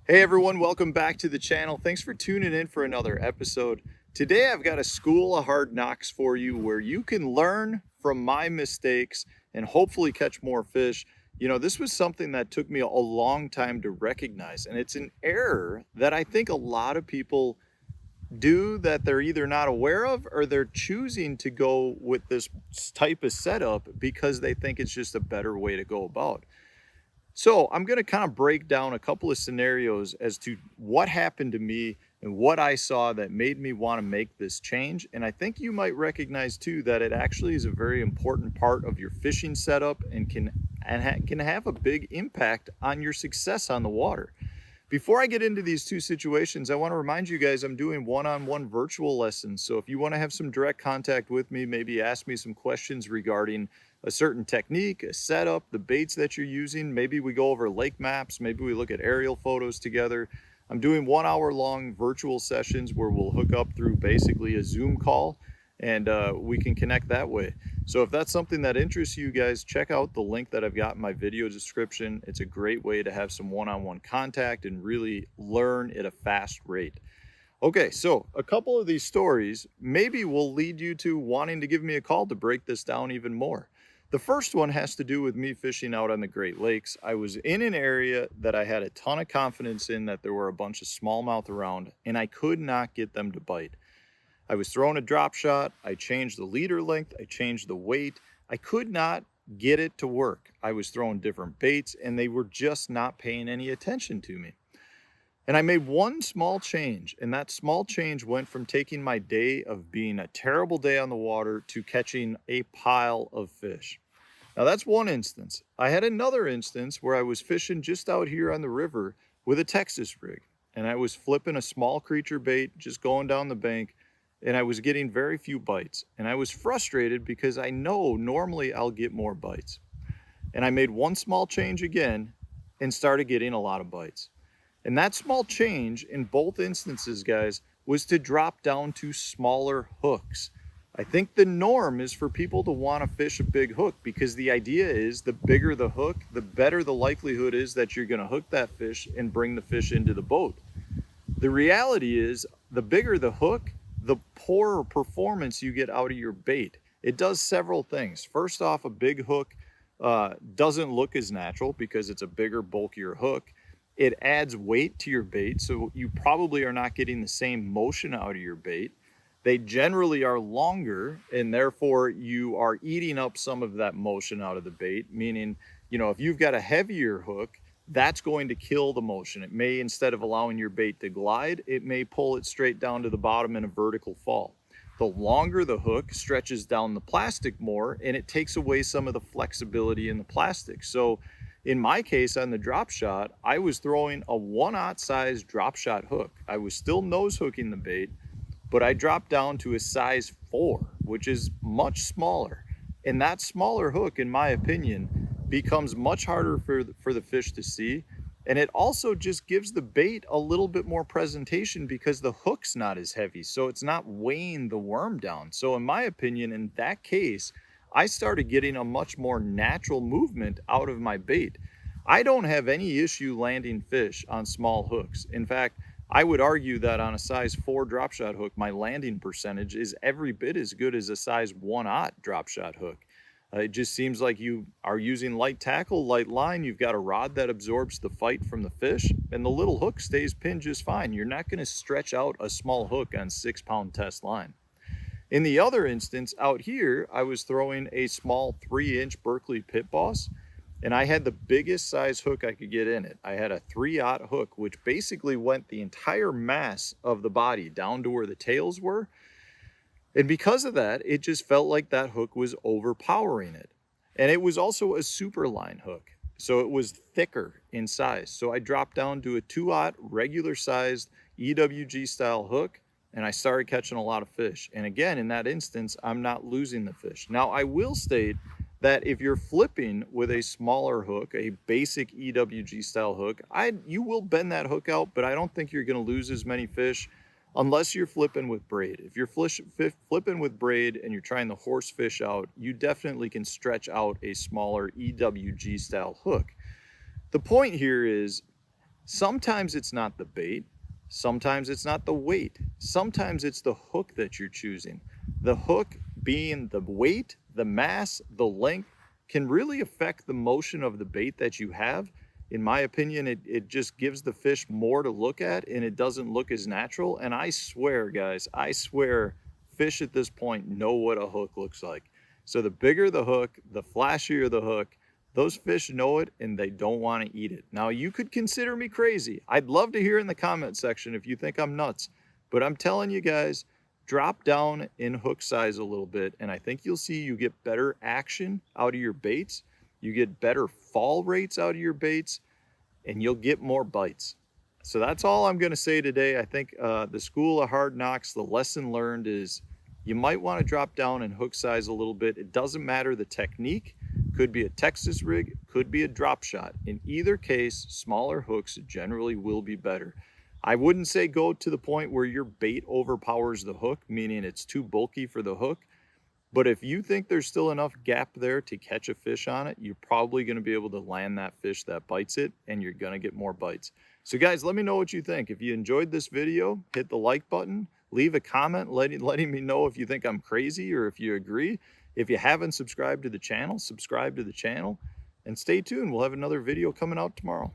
Hey everyone, welcome back to the channel. Thanks for tuning in for another episode. Today I've got a school of hard knocks for you where you can learn from my mistakes and hopefully catch more fish. You know, this was something that took me a long time to recognize, and it's an error that I think a lot of people do that they're either not aware of or they're choosing to go with this type of setup because they think it's just a better way to go about. So I'm going to kind of break down a couple of scenarios as to what happened to me and what I saw that made me want to make this change. And I think you might recognize too that it actually is a very important part of your fishing setup and can have a big impact on your success on the water. Before I get into these two situations, I want to remind you guys I'm doing one-on-one virtual lessons. So if you want to have some direct contact with me, maybe ask me some questions regarding a certain technique, a setup, the baits that you're using. Maybe we go over lake maps. Maybe we look at aerial photos together. I'm doing 1 hour long virtual sessions where we'll hook up through basically a Zoom call and we can connect that way. So if that's something that interests you guys, check out the link that I've got in my video description. It's a great way to have some one-on-one contact and really learn at a fast rate. Okay, so a couple of these stories maybe will lead you to wanting to give me a call to break this down even more. The first one has to do with me fishing out on the Great Lakes. I was in an area that I had a ton of confidence in that there were a bunch of smallmouth around, and I could not get them to bite. I was throwing a drop shot. I changed the leader length. I changed the weight. I could not get it to work. I was throwing different baits and they were just not paying any attention to me. And I made one small change, and that small change went from taking my day of being a terrible day on the water to catching a pile of fish. Now that's one instance. I had another instance where I was fishing just out here on the river with a Texas rig, and I was flipping a small creature bait, just going down the bank, and I was getting very few bites. And I was frustrated because I know normally I'll get more bites. And I made one small change again and started getting a lot of bites. And that small change in both instances, guys, was to drop down to smaller hooks. I think the norm is for people to want to fish a big hook because the idea is the bigger the hook, the better the likelihood is that you're going to hook that fish and bring the fish into the boat. The reality is the bigger the hook, the poorer performance you get out of your bait. It does several things. First off, a big hook doesn't look as natural because it's a bigger, bulkier hook. It adds weight to your bait, so you probably are not getting the same motion out of your bait. They generally are longer, and therefore you are eating up some of that motion out of the bait, meaning, you know, if you've got a heavier hook, that's going to kill the motion. It may, instead of allowing your bait to glide, it may pull it straight down to the bottom in a vertical fall. The longer the hook stretches down the plastic more, and it takes away some of the flexibility in the plastic. So in my case on the drop shot, I was throwing a 1/0 size drop shot hook. I was still nose hooking the bait, but I dropped down to a size 4, which is much smaller. And that smaller hook, in my opinion, becomes much harder for the fish to see. And it also just gives the bait a little bit more presentation because the hook's not as heavy. So it's not weighing the worm down. So in my opinion, in that case, I started getting a much more natural movement out of my bait. I don't have any issue landing fish on small hooks. In fact, I would argue that on a size 4 drop shot hook, my landing percentage is every bit as good as a size 1/0 drop shot hook. It just seems like you are using light tackle, light line. You've got a rod that absorbs the fight from the fish, and the little hook stays pinned just fine. You're not going to stretch out a small hook on 6-pound test line. In the other instance out here, I was throwing a small 3-inch Berkeley Pit Boss, and I had the biggest size hook I could get in it. I had a 3/0 hook, which basically went the entire mass of the body down to where the tails were. And because of that, it just felt like that hook was overpowering it. And it was also a super line hook, so it was thicker in size. So I dropped down to a 2/0 regular sized EWG style hook, and I started catching a lot of fish. And again, in that instance, I'm not losing the fish. Now, I will state that if you're flipping with a smaller hook, a basic EWG style hook, you will bend that hook out, but I don't think you're going to lose as many fish unless you're flipping with braid. If you're flipping with braid and you're trying to horse fish out, you definitely can stretch out a smaller EWG style hook. The point here is Sometimes it's not the bait, sometimes it's not the weight, sometimes it's the hook that you're choosing. The hook being the weight, the mass, the length can really affect the motion of the bait that you have. In my opinion, it just gives the fish more to look at and it doesn't look as natural. And I swear, guys, I swear fish at this point know what a hook looks like. So the bigger the hook, the flashier the hook, those fish know it and they don't want to eat it. Now, you could consider me crazy. I'd love to hear in the comment section if you think I'm nuts, but I'm telling you guys, drop down in hook size a little bit and I think you'll see you get better action out of your baits. You get better fall rates out of your baits and you'll get more bites. So that's all I'm going to say today. I think the school of hard knocks, the lesson learned is you might want to drop down in hook size a little bit. It doesn't matter the technique. Could be a Texas rig, could be a drop shot. In either case, smaller hooks generally will be better. I wouldn't say go to the point where your bait overpowers the hook, meaning it's too bulky for the hook. But if you think there's still enough gap there to catch a fish on it, you're probably going to be able to land that fish that bites it and you're going to get more bites. So guys, let me know what you think. If you enjoyed this video, hit the like button, leave a comment letting me know if you think I'm crazy or if you agree. If you haven't subscribed to the channel, subscribe to the channel and stay tuned. We'll have another video coming out tomorrow.